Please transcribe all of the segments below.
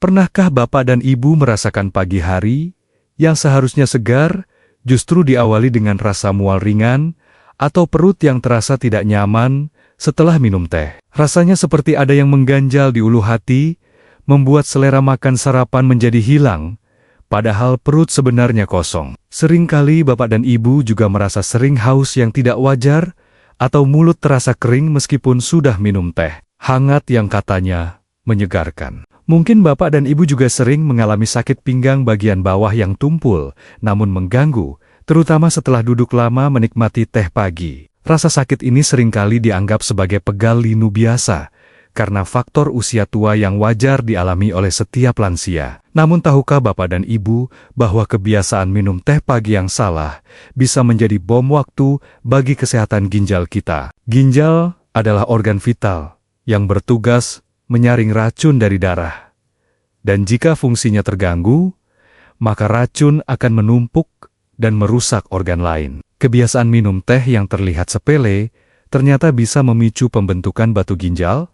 Pernahkah Bapak dan Ibu merasakan pagi hari yang seharusnya segar, justru diawali dengan rasa mual ringan, atau perut yang terasa tidak nyaman setelah minum teh? Rasanya seperti ada yang mengganjal di ulu hati, membuat selera makan sarapan menjadi hilang, padahal perut sebenarnya kosong. Seringkali Bapak dan Ibu juga merasa sering haus yang tidak wajar, atau mulut terasa kering meskipun sudah minum teh hangat yang katanya menyegarkan. Mungkin Bapak dan Ibu juga sering mengalami sakit pinggang bagian bawah yang tumpul, namun mengganggu, terutama setelah duduk lama menikmati teh pagi. Rasa sakit ini seringkali dianggap sebagai pegal linu biasa, karena faktor usia tua yang wajar dialami oleh setiap lansia. Namun tahukah Bapak dan Ibu bahwa kebiasaan minum teh pagi yang salah bisa menjadi bom waktu bagi kesehatan ginjal kita? Ginjal adalah organ vital yang bertugas menyaring racun dari darah. Dan jika fungsinya terganggu, maka racun akan menumpuk dan merusak organ lain. Kebiasaan minum teh yang terlihat sepele ternyata bisa memicu pembentukan batu ginjal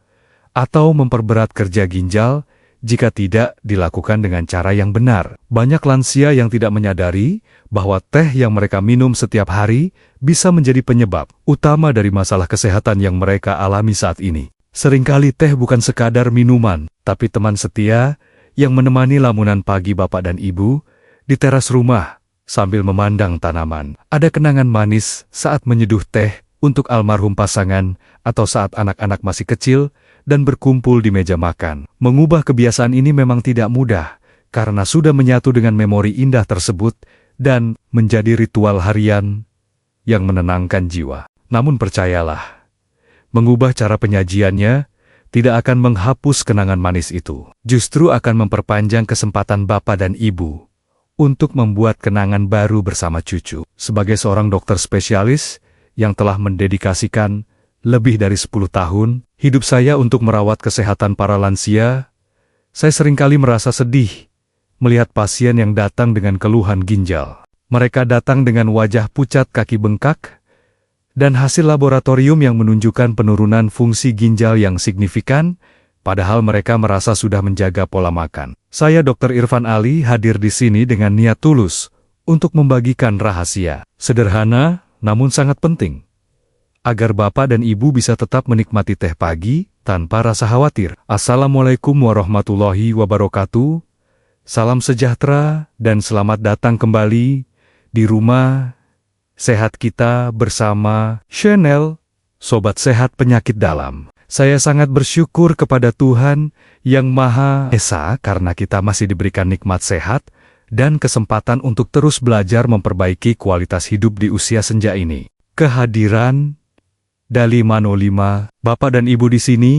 atau memperberat kerja ginjal jika tidak dilakukan dengan cara yang benar. Banyak lansia yang tidak menyadari bahwa teh yang mereka minum setiap hari bisa menjadi penyebab utama dari masalah kesehatan yang mereka alami saat ini. Seringkali teh bukan sekadar minuman, tapi teman setia yang menemani lamunan pagi Bapak dan Ibu di teras rumah sambil memandang tanaman. Ada kenangan manis saat menyeduh teh untuk almarhum pasangan atau saat anak-anak masih kecil dan berkumpul di meja makan. Mengubah kebiasaan ini memang tidak mudah, karena sudah menyatu dengan memori indah tersebut dan menjadi ritual harian yang menenangkan jiwa. Namun percayalah, mengubah cara penyajiannya tidak akan menghapus kenangan manis itu. Justru akan memperpanjang kesempatan Bapak dan Ibu untuk membuat kenangan baru bersama cucu. Sebagai seorang dokter spesialis yang telah mendedikasikan lebih dari 10 tahun hidup saya untuk merawat kesehatan para lansia, saya seringkali merasa sedih melihat pasien yang datang dengan keluhan ginjal. Mereka datang dengan wajah pucat, kaki bengkak, dan hasil laboratorium yang menunjukkan penurunan fungsi ginjal yang signifikan, padahal mereka merasa sudah menjaga pola makan. Saya Dr. Irfan Ali hadir di sini dengan niat tulus untuk membagikan rahasia sederhana namun sangat penting, agar Bapak dan Ibu bisa tetap menikmati teh pagi tanpa rasa khawatir. Assalamualaikum warahmatullahi wabarakatuh. Salam sejahtera dan selamat datang kembali di rumah sehat kita bersama channel Sobat Sehat Penyakit Dalam. Saya sangat bersyukur kepada Tuhan Yang Maha Esa karena kita masih diberikan nikmat sehat dan kesempatan untuk terus belajar memperbaiki kualitas hidup di usia senja ini. Kehadiran Dali Manolima, Bapak dan Ibu di sini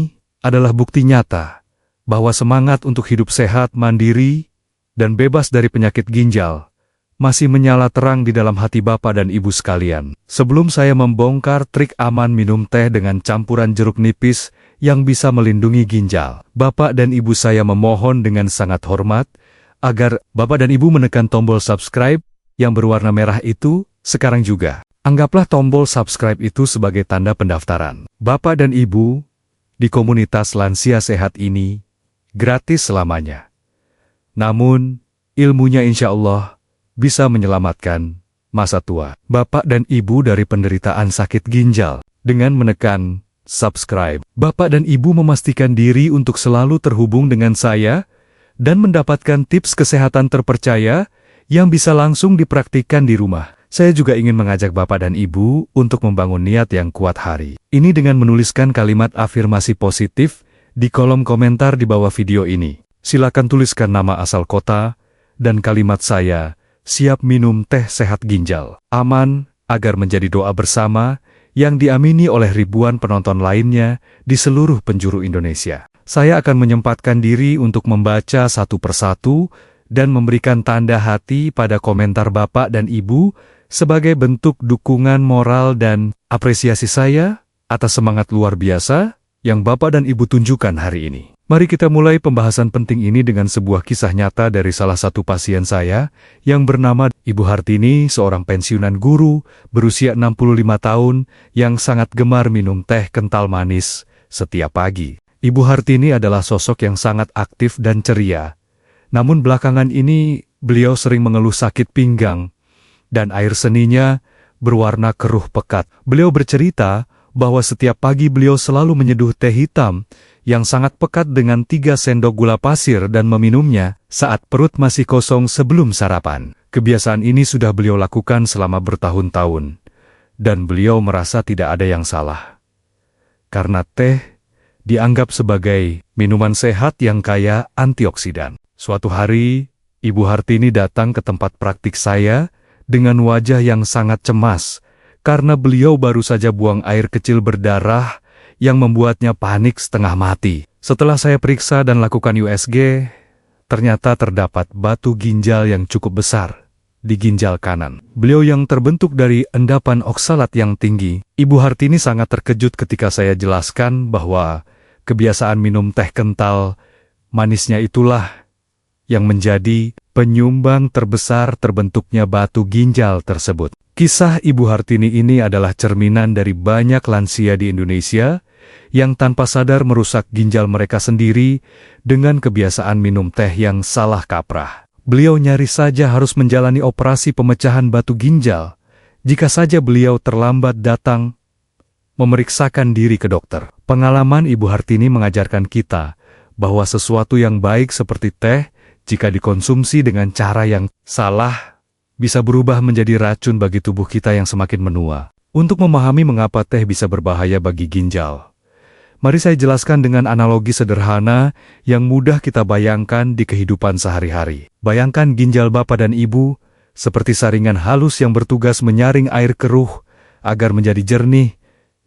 adalah bukti nyata bahwa semangat untuk hidup sehat, mandiri, dan bebas dari penyakit ginjal masih menyala terang di dalam hati Bapak dan Ibu sekalian. Sebelum saya membongkar trik aman minum teh dengan campuran jeruk nipis yang bisa melindungi ginjal, Bapak dan Ibu saya memohon dengan sangat hormat agar Bapak dan Ibu menekan tombol subscribe yang berwarna merah itu sekarang juga. Anggaplah tombol subscribe itu sebagai tanda pendaftaran. Bapak dan Ibu di komunitas lansia sehat ini gratis selamanya. Namun, ilmunya insya Allah bisa menyelamatkan masa tua Bapak dan Ibu dari penderitaan sakit ginjal. Dengan menekan subscribe, Bapak dan Ibu memastikan diri untuk selalu terhubung dengan saya dan mendapatkan tips kesehatan terpercaya yang bisa langsung dipraktikkan di rumah. Saya juga ingin mengajak Bapak dan Ibu untuk membangun niat yang kuat hari ini dengan menuliskan kalimat afirmasi positif di kolom komentar di bawah video ini. Silakan tuliskan nama asal kota dan kalimat saya siap minum teh sehat ginjal aman, agar menjadi doa bersama yang diamini oleh ribuan penonton lainnya di seluruh penjuru Indonesia. Saya akan menyempatkan diri untuk membaca satu persatu dan memberikan tanda hati pada komentar Bapak dan Ibu sebagai bentuk dukungan moral dan apresiasi saya atas semangat luar biasa yang Bapak dan Ibu tunjukkan hari ini. Mari kita mulai pembahasan penting ini dengan sebuah kisah nyata dari salah satu pasien saya yang bernama Ibu Hartini, seorang pensiunan guru berusia 65 tahun yang sangat gemar minum teh kental manis setiap pagi. Ibu Hartini adalah sosok yang sangat aktif dan ceria. Namun belakangan ini beliau sering mengeluh sakit pinggang dan air seninya berwarna keruh pekat. Beliau bercerita bahwa setiap pagi beliau selalu menyeduh teh hitam yang sangat pekat dengan 3 sendok gula pasir dan meminumnya saat perut masih kosong sebelum sarapan. Kebiasaan ini sudah beliau lakukan selama bertahun-tahun, dan beliau merasa tidak ada yang salah. Karena teh dianggap sebagai minuman sehat yang kaya antioksidan. Suatu hari, Ibu Hartini datang ke tempat praktik saya dengan wajah yang sangat cemas, karena beliau baru saja buang air kecil berdarah yang membuatnya panik setengah mati. Setelah saya periksa dan lakukan USG, ternyata terdapat batu ginjal yang cukup besar di ginjal kanan. Beliau yang terbentuk dari endapan oksalat yang tinggi. Ibu Hartini sangat terkejut ketika saya jelaskan bahwa kebiasaan minum teh kental manisnya itulah yang menjadi penyumbang terbesar terbentuknya batu ginjal tersebut. Kisah Ibu Hartini ini adalah cerminan dari banyak lansia di Indonesia yang tanpa sadar merusak ginjal mereka sendiri dengan kebiasaan minum teh yang salah kaprah. Beliau nyaris saja harus menjalani operasi pemecahan batu ginjal jika saja beliau terlambat datang memeriksakan diri ke dokter. Pengalaman Ibu Hartini mengajarkan kita bahwa sesuatu yang baik seperti teh, jika dikonsumsi dengan cara yang salah, bisa berubah menjadi racun bagi tubuh kita yang semakin menua. Untuk memahami mengapa teh bisa berbahaya bagi ginjal, mari saya jelaskan dengan analogi sederhana yang mudah kita bayangkan di kehidupan sehari-hari. Bayangkan ginjal Bapak dan Ibu seperti saringan halus yang bertugas menyaring air keruh agar menjadi jernih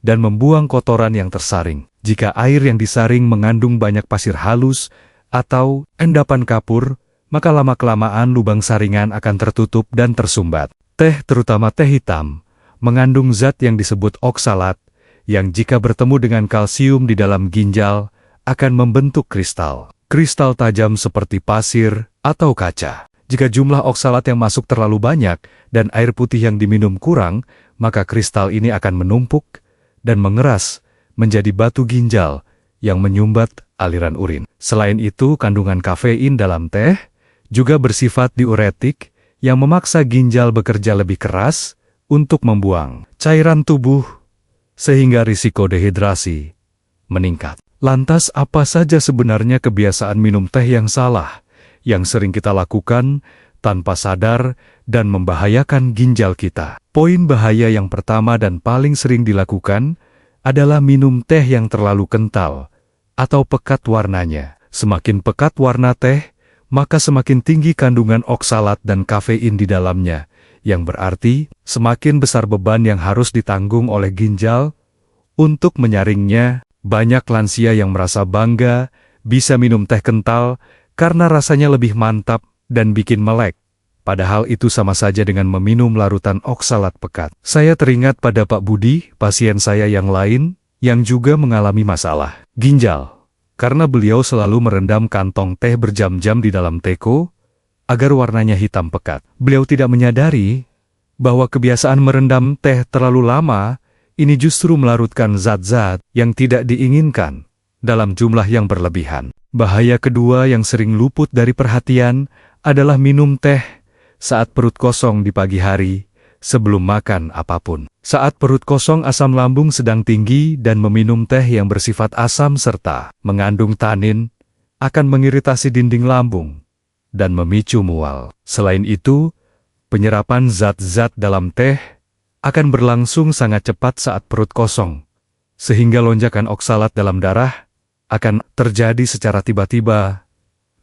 dan membuang kotoran yang tersaring. Jika air yang disaring mengandung banyak pasir halus atau endapan kapur, maka lama-kelamaan lubang saringan akan tertutup dan tersumbat. Teh, terutama teh hitam, mengandung zat yang disebut oksalat, yang jika bertemu dengan kalsium di dalam ginjal, akan membentuk kristal. Kristal tajam seperti pasir atau kaca. Jika jumlah oksalat yang masuk terlalu banyak dan air putih yang diminum kurang, maka kristal ini akan menumpuk dan mengeras menjadi batu ginjal yang menyumbat aliran urin. Selain itu, kandungan kafein dalam teh juga bersifat diuretik yang memaksa ginjal bekerja lebih keras untuk membuang cairan tubuh, sehingga risiko dehidrasi meningkat. Lantas apa saja sebenarnya kebiasaan minum teh yang salah, yang sering kita lakukan tanpa sadar dan membahayakan ginjal kita? Poin bahaya yang pertama dan paling sering dilakukan adalah minum teh yang terlalu kental atau pekat warnanya. Semakin pekat warna teh, maka semakin tinggi kandungan oksalat dan kafein di dalamnya, yang berarti semakin besar beban yang harus ditanggung oleh ginjal untuk menyaringnya. Banyak lansia yang merasa bangga bisa minum teh kental karena rasanya lebih mantap dan bikin melek. Padahal itu sama saja dengan meminum larutan oksalat pekat. Saya teringat pada Pak Budi, pasien saya yang lain, yang juga mengalami masalah ginjal. Karena beliau selalu merendam kantong teh berjam-jam di dalam teko, agar warnanya hitam pekat. Beliau tidak menyadari bahwa kebiasaan merendam teh terlalu lama, ini justru melarutkan zat-zat yang tidak diinginkan dalam jumlah yang berlebihan. Bahaya kedua yang sering luput dari perhatian adalah minum teh saat perut kosong di pagi hari, sebelum makan apapun. Saat perut kosong, asam lambung sedang tinggi dan meminum teh yang bersifat asam serta mengandung tanin akan mengiritasi dinding lambung dan memicu mual. Selain itu, penyerapan zat-zat dalam teh akan berlangsung sangat cepat saat perut kosong, sehingga lonjakan oksalat dalam darah akan terjadi secara tiba-tiba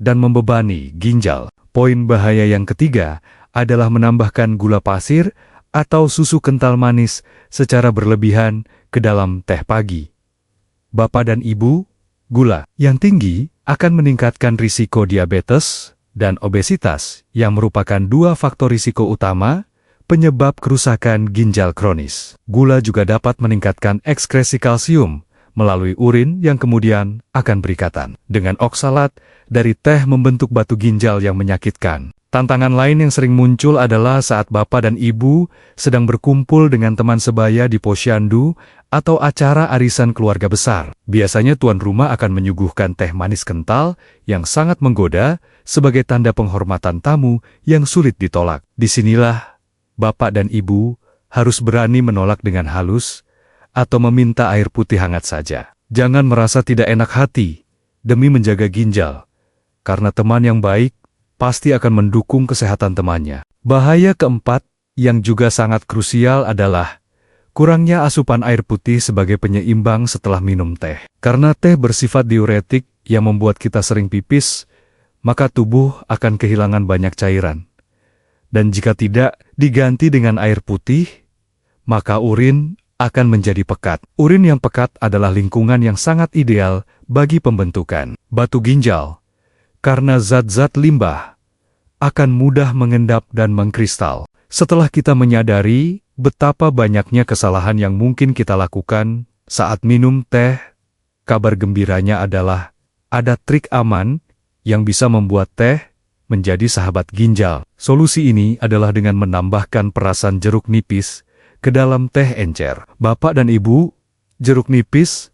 dan membebani ginjal. Poin bahaya yang ketiga adalah menambahkan gula pasir atau susu kental manis secara berlebihan ke dalam teh pagi. Bapak dan Ibu, gula yang tinggi akan meningkatkan risiko diabetes dan obesitas yang merupakan dua faktor risiko utama penyebab kerusakan ginjal kronis. Gula juga dapat meningkatkan ekskresi kalsium melalui urin yang kemudian akan berikatan dengan oksalat dari teh membentuk batu ginjal yang menyakitkan. Tantangan lain yang sering muncul adalah saat Bapak dan Ibu sedang berkumpul dengan teman sebaya di posyandu atau acara arisan keluarga besar. Biasanya tuan rumah akan menyuguhkan teh manis kental yang sangat menggoda sebagai tanda penghormatan tamu yang sulit ditolak. Disinilah bapak dan ibu harus berani menolak dengan halus atau meminta air putih hangat saja. Jangan merasa tidak enak hati demi menjaga ginjal, karena teman yang baik pasti akan mendukung kesehatan temannya. Bahaya keempat yang juga sangat krusial adalah kurangnya asupan air putih sebagai penyeimbang setelah minum teh. Karena teh bersifat diuretik yang membuat kita sering pipis, maka tubuh akan kehilangan banyak cairan. Dan jika tidak diganti dengan air putih, maka urin akan menjadi pekat. Urin yang pekat adalah lingkungan yang sangat ideal bagi pembentukan batu ginjal, karena zat-zat limbah akan mudah mengendap dan mengkristal. Setelah kita menyadari betapa banyaknya kesalahan yang mungkin kita lakukan saat minum teh, kabar gembiranya adalah ada trik aman yang bisa membuat teh menjadi sahabat ginjal. Solusi ini adalah dengan menambahkan perasan jeruk nipis ke dalam teh encer. Bapak dan ibu, jeruk nipis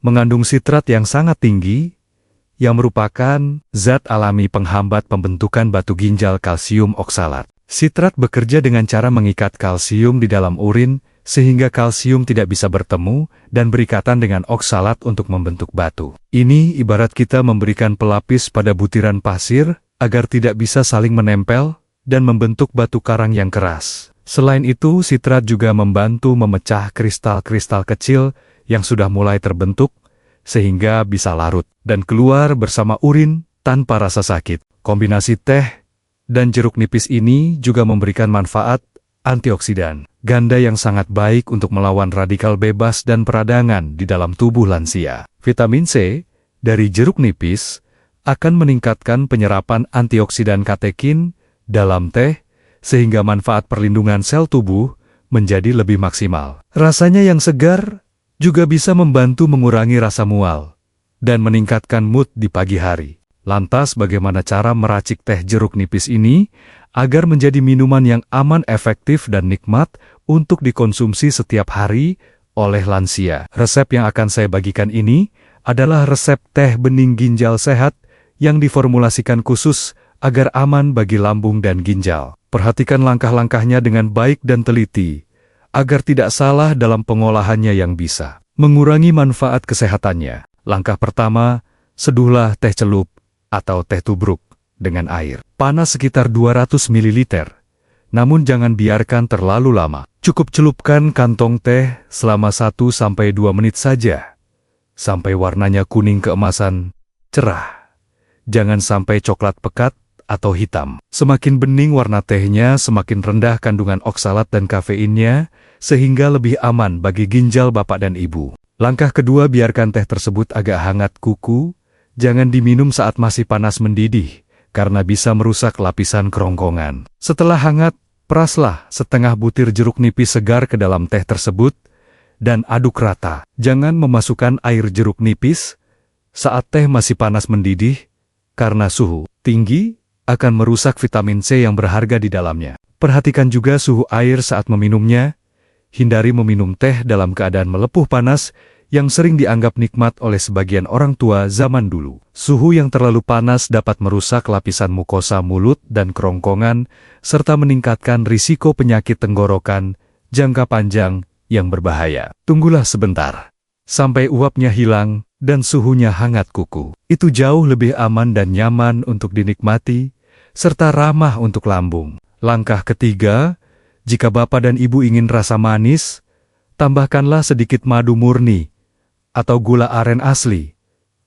mengandung sitrat yang sangat tinggi, yang merupakan zat alami penghambat pembentukan batu ginjal kalsium oksalat. Sitrat bekerja dengan cara mengikat kalsium di dalam urin, sehingga kalsium tidak bisa bertemu dan berikatan dengan oksalat untuk membentuk batu. Ini ibarat kita memberikan pelapis pada butiran pasir, agar tidak bisa saling menempel dan membentuk batu karang yang keras. Selain itu, sitrat juga membantu memecah kristal-kristal kecil yang sudah mulai terbentuk, sehingga bisa larut dan keluar bersama urin tanpa rasa sakit. Kombinasi teh dan jeruk nipis ini juga memberikan manfaat antioksidan ganda yang sangat baik untuk melawan radikal bebas dan peradangan di dalam tubuh lansia. Vitamin C dari jeruk nipis akan meningkatkan penyerapan antioksidan katekin dalam teh, sehingga manfaat perlindungan sel tubuh menjadi lebih maksimal. Rasanya yang segar juga bisa membantu mengurangi rasa mual dan meningkatkan mood di pagi hari. Lantas bagaimana cara meracik teh jeruk nipis ini agar menjadi minuman yang aman, efektif, dan nikmat untuk dikonsumsi setiap hari oleh lansia? Resep yang akan saya bagikan ini adalah resep teh bening ginjal sehat yang diformulasikan khusus agar aman bagi lambung dan ginjal. Perhatikan langkah-langkahnya dengan baik dan teliti, agar tidak salah dalam pengolahannya yang bisa mengurangi manfaat kesehatannya. Langkah pertama, seduhlah teh celup atau teh tubruk dengan air panas sekitar 200 ml. Namun jangan biarkan terlalu lama. Cukup celupkan kantong teh selama 1-2 menit saja, sampai warnanya kuning keemasan cerah. Jangan sampai coklat pekat atau hitam. Semakin bening warna tehnya, semakin rendah kandungan oksalat dan kafeinnya, sehingga lebih aman bagi ginjal bapak dan ibu. Langkah kedua, biarkan teh tersebut agak hangat kuku. Jangan diminum saat masih panas mendidih, karena bisa merusak lapisan kerongkongan. Setelah hangat, peraslah setengah butir jeruk nipis segar ke dalam teh tersebut, dan aduk rata. Jangan memasukkan air jeruk nipis saat teh masih panas mendidih, karena suhu tinggi akan merusak vitamin C yang berharga di dalamnya. Perhatikan juga suhu air saat meminumnya. Hindari meminum teh dalam keadaan melepuh panas, yang sering dianggap nikmat oleh sebagian orang tua zaman dulu. Suhu yang terlalu panas dapat merusak lapisan mukosa mulut dan kerongkongan, serta meningkatkan risiko penyakit tenggorokan jangka panjang yang berbahaya. Tunggulah sebentar, sampai uapnya hilang dan suhunya hangat kuku. Itu jauh lebih aman dan nyaman untuk dinikmati, serta ramah untuk lambung. Langkah ketiga, jika bapak dan ibu ingin rasa manis, tambahkanlah sedikit madu murni atau gula aren asli,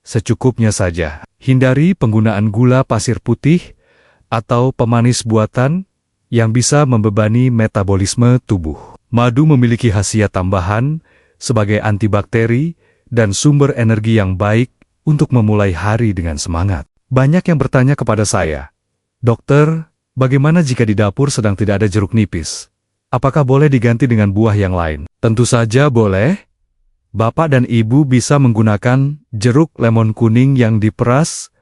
secukupnya saja. Hindari penggunaan gula pasir putih atau pemanis buatan yang bisa membebani metabolisme tubuh. Madu memiliki khasiat tambahan sebagai antibakteri dan sumber energi yang baik untuk memulai hari dengan semangat. Banyak yang bertanya kepada saya, "Dokter, bagaimana jika di dapur sedang tidak ada jeruk nipis? Apakah boleh diganti dengan buah yang lain?" Tentu saja boleh. Bapak dan ibu bisa menggunakan jeruk lemon kuning yang diperas,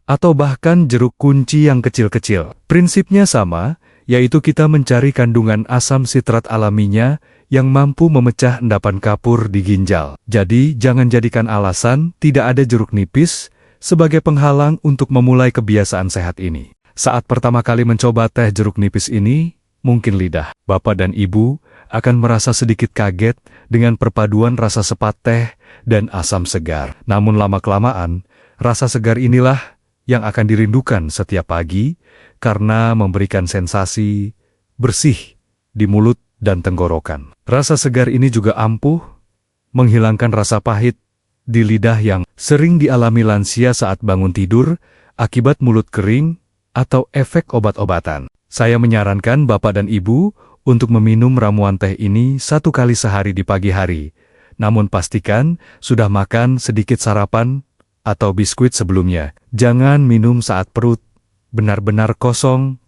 atau bahkan jeruk kunci yang kecil-kecil. Prinsipnya sama, yaitu kita mencari kandungan asam sitrat alaminya yang mampu memecah endapan kapur di ginjal. Jadi, jangan jadikan alasan tidak ada jeruk nipis sebagai penghalang untuk memulai kebiasaan sehat ini. Saat pertama kali mencoba teh jeruk nipis ini, mungkin lidah Bapak dan Ibu akan merasa sedikit kaget dengan perpaduan rasa sepat teh dan asam segar. Namun lama-kelamaan, rasa segar inilah yang akan dirindukan setiap pagi karena memberikan sensasi bersih di mulut dan tenggorokan. Rasa segar ini juga ampuh menghilangkan rasa pahit di lidah yang sering dialami lansia saat bangun tidur akibat mulut kering atau efek obat-obatan. Saya menyarankan Bapak dan Ibu untuk meminum ramuan teh ini 1 kali sehari di pagi hari. Namun pastikan sudah makan sedikit sarapan atau biskuit sebelumnya. Jangan minum saat perut benar-benar kosong,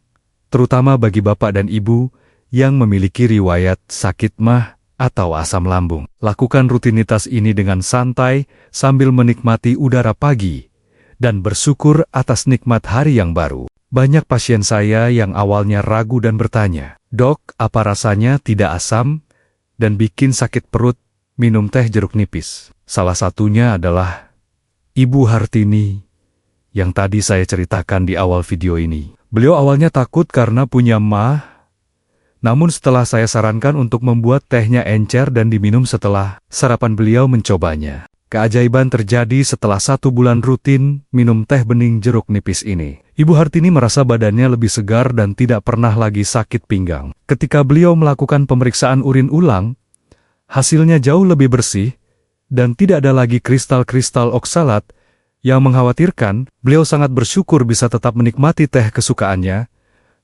terutama bagi Bapak dan Ibu yang memiliki riwayat sakit MAH atau asam lambung. Lakukan rutinitas ini dengan santai sambil menikmati udara pagi dan bersyukur atas nikmat hari yang baru. Banyak pasien saya yang awalnya ragu dan bertanya, "Dok, apa rasanya tidak asam dan bikin sakit perut minum teh jeruk nipis?" Salah satunya adalah Ibu Hartini yang tadi saya ceritakan di awal video ini. Beliau awalnya takut karena punya MAH, namun setelah saya sarankan untuk membuat tehnya encer dan diminum setelah sarapan, beliau mencobanya. Keajaiban terjadi setelah 1 bulan rutin minum teh bening jeruk nipis ini. Ibu Hartini merasa badannya lebih segar dan tidak pernah lagi sakit pinggang. Ketika beliau melakukan pemeriksaan urin ulang, hasilnya jauh lebih bersih dan tidak ada lagi kristal-kristal oksalat yang mengkhawatirkan. Beliau sangat bersyukur bisa tetap menikmati teh kesukaannya,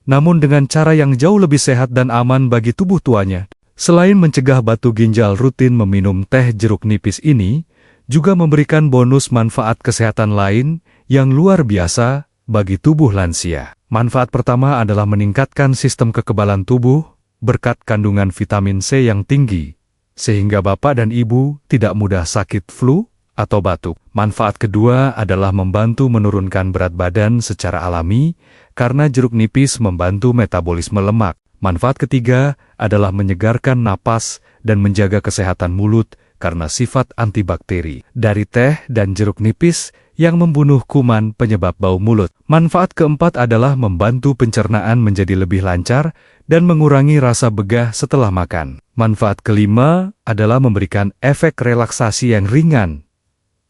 namun dengan cara yang jauh lebih sehat dan aman bagi tubuh tuanya. Selain mencegah batu ginjal, rutin meminum teh jeruk nipis ini juga memberikan bonus manfaat kesehatan lain yang luar biasa bagi tubuh lansia. Manfaat pertama adalah meningkatkan sistem kekebalan tubuh berkat kandungan vitamin C yang tinggi, sehingga Bapak dan Ibu tidak mudah sakit flu atau batuk. Manfaat kedua adalah membantu menurunkan berat badan secara alami karena jeruk nipis membantu metabolisme lemak. Manfaat ketiga adalah menyegarkan napas dan menjaga kesehatan mulut karena sifat antibakteri dari teh dan jeruk nipis yang membunuh kuman penyebab bau mulut. Manfaat keempat adalah membantu pencernaan menjadi lebih lancar dan mengurangi rasa begah setelah makan. Manfaat kelima adalah memberikan efek relaksasi yang ringan,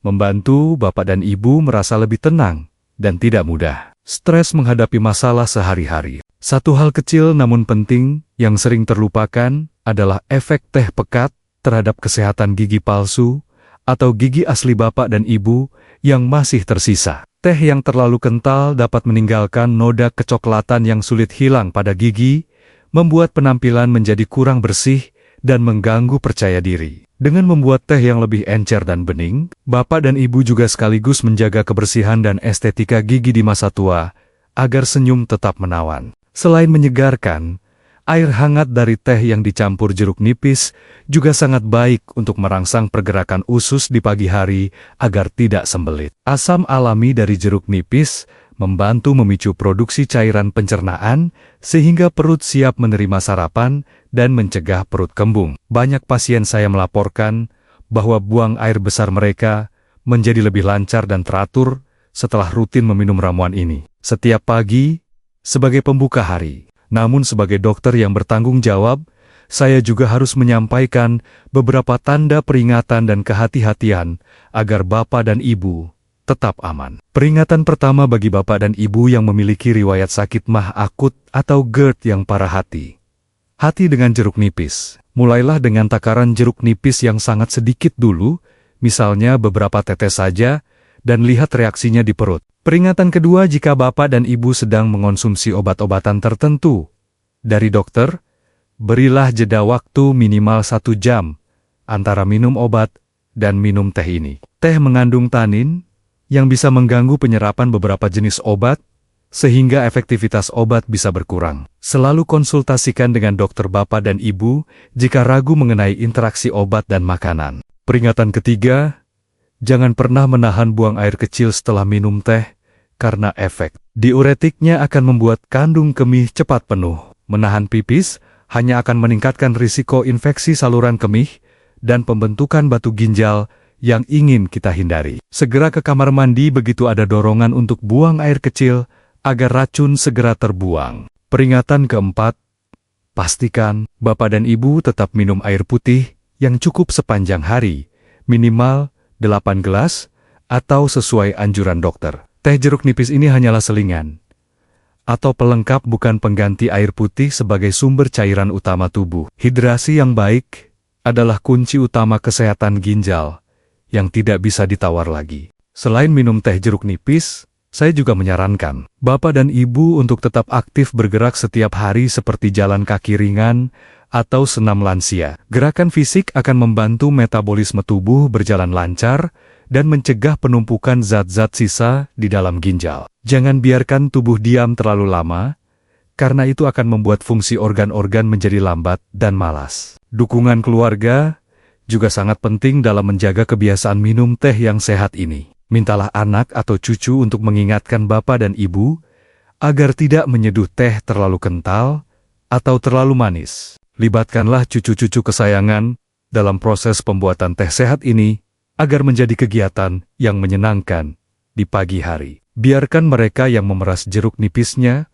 membantu Bapak dan Ibu merasa lebih tenang dan tidak mudah stres menghadapi masalah sehari-hari. Satu hal kecil namun penting yang sering terlupakan adalah efek teh pekat terhadap kesehatan gigi palsu atau gigi asli Bapak dan Ibu yang masih tersisa. Teh yang terlalu kental dapat meninggalkan noda kecoklatan yang sulit hilang pada gigi, membuat penampilan menjadi kurang bersih dan mengganggu percaya diri. Dengan membuat teh yang lebih encer dan bening, Bapak dan Ibu juga sekaligus menjaga kebersihan dan estetika gigi di masa tua, agar senyum tetap menawan. Selain menyegarkan, air hangat dari teh yang dicampur jeruk nipis juga sangat baik untuk merangsang pergerakan usus di pagi hari agar tidak sembelit. Asam alami dari jeruk nipis membantu memicu produksi cairan pencernaan sehingga perut siap menerima sarapan dan mencegah perut kembung. Banyak pasien saya melaporkan bahwa buang air besar mereka menjadi lebih lancar dan teratur setelah rutin meminum ramuan ini setiap pagi sebagai pembuka hari. Namun sebagai dokter yang bertanggung jawab, saya juga harus menyampaikan beberapa tanda peringatan dan kehati-hatian agar Bapak dan Ibu tetap aman. Peringatan pertama bagi Bapak dan Ibu yang memiliki riwayat sakit MAH akut atau GERD yang parah, hati dengan jeruk nipis. Mulailah dengan takaran jeruk nipis yang sangat sedikit dulu, misalnya beberapa tetes saja, dan lihat reaksinya di perut. Peringatan kedua, jika Bapak dan Ibu sedang mengonsumsi obat-obatan tertentu dari dokter, berilah jeda waktu minimal 1 jam antara minum obat dan minum teh ini. Teh mengandung tanin yang bisa mengganggu penyerapan beberapa jenis obat, sehingga efektivitas obat bisa berkurang. Selalu konsultasikan dengan dokter Bapak dan Ibu jika ragu mengenai interaksi obat dan makanan. Peringatan ketiga, jangan pernah menahan buang air kecil setelah minum teh, karena efek diuretiknya akan membuat kandung kemih cepat penuh. Menahan pipis hanya akan meningkatkan risiko infeksi saluran kemih dan pembentukan batu ginjal yang ingin kita hindari. Segera ke kamar mandi begitu ada dorongan untuk buang air kecil agar racun segera terbuang. Peringatan keempat, pastikan Bapak dan Ibu tetap minum air putih yang cukup sepanjang hari, minimal 8 gelas atau sesuai anjuran dokter. Teh jeruk nipis ini hanyalah selingan atau pelengkap, bukan pengganti air putih sebagai sumber cairan utama tubuh. Hidrasi yang baik adalah kunci utama kesehatan ginjal yang tidak bisa ditawar lagi. Selain minum teh jeruk nipis, saya juga menyarankan Bapak dan Ibu untuk tetap aktif bergerak setiap hari seperti jalan kaki ringan atau senam lansia. Gerakan fisik akan membantu metabolisme tubuh berjalan lancar dan mencegah penumpukan zat-zat sisa di dalam ginjal. Jangan biarkan tubuh diam terlalu lama, karena itu akan membuat fungsi organ-organ menjadi lambat dan malas. Dukungan keluarga juga sangat penting dalam menjaga kebiasaan minum teh yang sehat ini. Mintalah anak atau cucu untuk mengingatkan Bapak dan Ibu agar tidak menyeduh teh terlalu kental atau terlalu manis. Libatkanlah cucu-cucu kesayangan dalam proses pembuatan teh sehat ini agar menjadi kegiatan yang menyenangkan di pagi hari. Biarkan mereka yang memeras jeruk nipisnya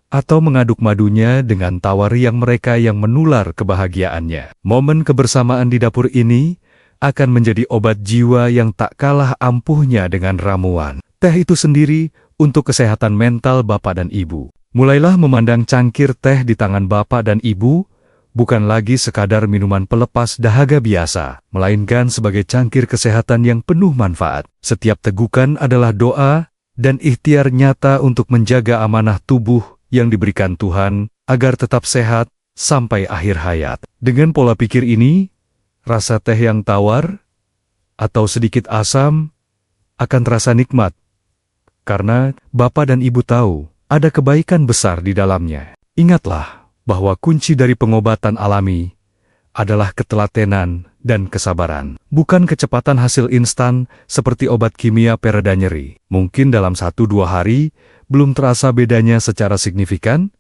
atau mengaduk madunya dengan tawar yang mereka yang menular kebahagiaannya. Momen kebersamaan di dapur ini akan menjadi obat jiwa yang tak kalah ampuhnya dengan ramuan. Teh itu sendiri untuk kesehatan mental Bapak dan Ibu. Mulailah memandang cangkir teh di tangan Bapak dan Ibu bukan lagi sekadar minuman pelepas dahaga biasa, melainkan sebagai cangkir kesehatan yang penuh manfaat. Setiap tegukan adalah doa dan ikhtiar nyata untuk menjaga amanah tubuh yang diberikan Tuhan agar tetap sehat sampai akhir hayat. Dengan pola pikir ini, rasa teh yang tawar atau sedikit asam akan terasa nikmat, karena Bapak dan Ibu tahu ada kebaikan besar di dalamnya. Ingatlah bahwa kunci dari pengobatan alami adalah ketelatenan dan kesabaran, bukan kecepatan hasil instan seperti obat kimia pereda nyeri. Mungkin dalam 1-2 hari belum terasa bedanya secara signifikan,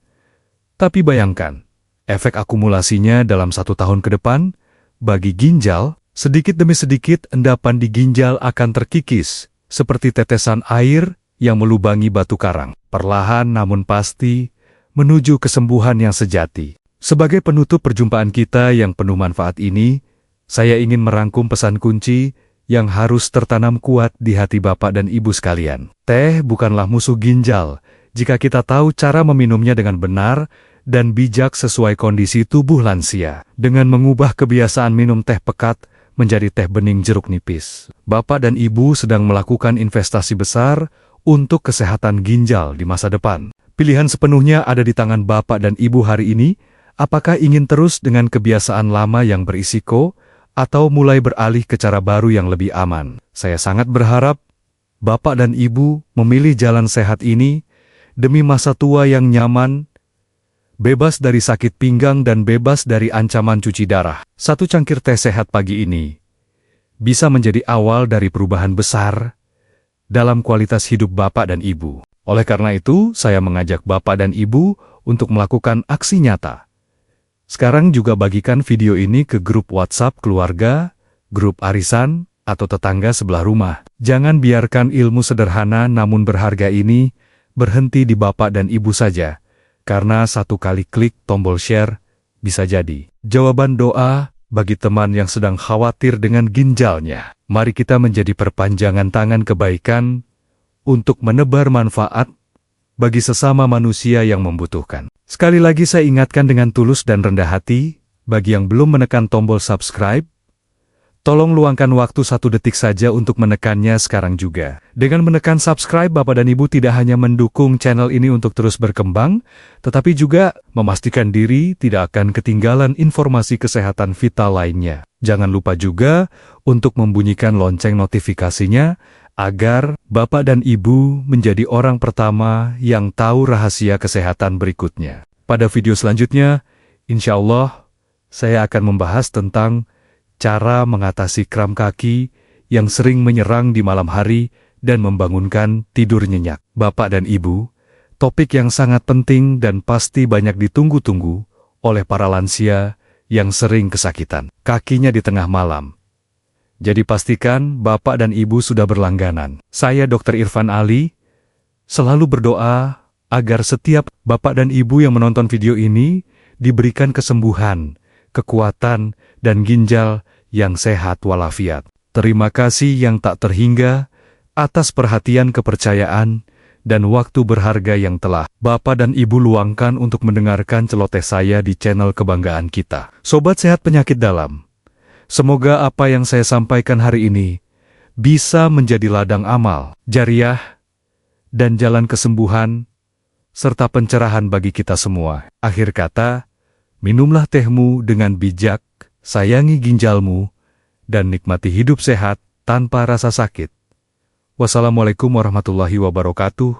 tapi bayangkan efek akumulasinya dalam 1 tahun ke depan. Bagi ginjal, sedikit demi sedikit endapan di ginjal akan terkikis, seperti tetesan air yang melubangi batu karang, perlahan namun pasti menuju kesembuhan yang sejati. Sebagai penutup perjumpaan kita yang penuh manfaat ini, saya ingin merangkum pesan kunci yang harus tertanam kuat di hati Bapak dan Ibu sekalian. Teh bukanlah musuh ginjal jika kita tahu cara meminumnya dengan benar dan bijak sesuai kondisi tubuh lansia. Dengan mengubah kebiasaan minum teh pekat menjadi teh bening jeruk nipis, Bapak dan Ibu sedang melakukan investasi besar untuk kesehatan ginjal di masa depan. Pilihan sepenuhnya ada di tangan Bapak dan Ibu hari ini. Apakah ingin terus dengan kebiasaan lama yang berisiko, atau mulai beralih ke cara baru yang lebih aman? Saya sangat berharap Bapak dan Ibu memilih jalan sehat ini demi masa tua yang nyaman, bebas dari sakit pinggang dan bebas dari ancaman cuci darah. Satu cangkir teh sehat pagi ini bisa menjadi awal dari perubahan besar dalam kualitas hidup Bapak dan Ibu. Oleh karena itu, saya mengajak Bapak dan Ibu untuk melakukan aksi nyata. Sekarang juga bagikan video ini ke grup WhatsApp keluarga, grup arisan, atau tetangga sebelah rumah. Jangan biarkan ilmu sederhana namun berharga ini berhenti di Bapak dan Ibu saja, karena satu kali klik tombol share bisa jadi jawaban doa bagi teman yang sedang khawatir dengan ginjalnya. Mari kita menjadi perpanjangan tangan kebaikan untuk menebar manfaat bagi sesama manusia yang membutuhkan. Sekali lagi saya ingatkan dengan tulus dan rendah hati, bagi yang belum menekan tombol subscribe, tolong luangkan waktu 1 detik saja untuk menekannya sekarang juga. Dengan menekan subscribe, Bapak dan Ibu tidak hanya mendukung channel ini untuk terus berkembang, tetapi juga memastikan diri tidak akan ketinggalan informasi kesehatan vital lainnya. Jangan lupa juga untuk membunyikan lonceng notifikasinya, agar Bapak dan Ibu menjadi orang pertama yang tahu rahasia kesehatan berikutnya. Pada video selanjutnya, insya Allah, saya akan membahas tentang cara mengatasi kram kaki yang sering menyerang di malam hari dan membangunkan tidur nyenyak. Bapak dan Ibu, Topik yang sangat penting dan pasti banyak ditunggu-tunggu oleh para lansia yang sering kesakitan kakinya di tengah malam. Jadi pastikan Bapak dan Ibu sudah berlangganan. Saya Dr. Irfan Ali, selalu berdoa agar setiap Bapak dan Ibu yang menonton video ini diberikan kesembuhan, kekuatan, dan ginjal yang sehat walafiat. Terima kasih yang tak terhingga atas perhatian, kepercayaan, dan waktu berharga yang telah Bapak dan Ibu luangkan untuk mendengarkan celoteh saya di channel kebanggaan kita. Sobat Sehat Penyakit Dalam, semoga apa yang saya sampaikan hari ini bisa menjadi ladang amal, jariah, dan jalan kesembuhan, serta pencerahan bagi kita semua. Akhir kata, minumlah tehmu dengan bijak, sayangi ginjalmu, dan nikmati hidup sehat tanpa rasa sakit. Wassalamualaikum warahmatullahi wabarakatuh,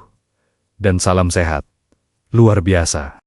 dan salam sehat luar biasa.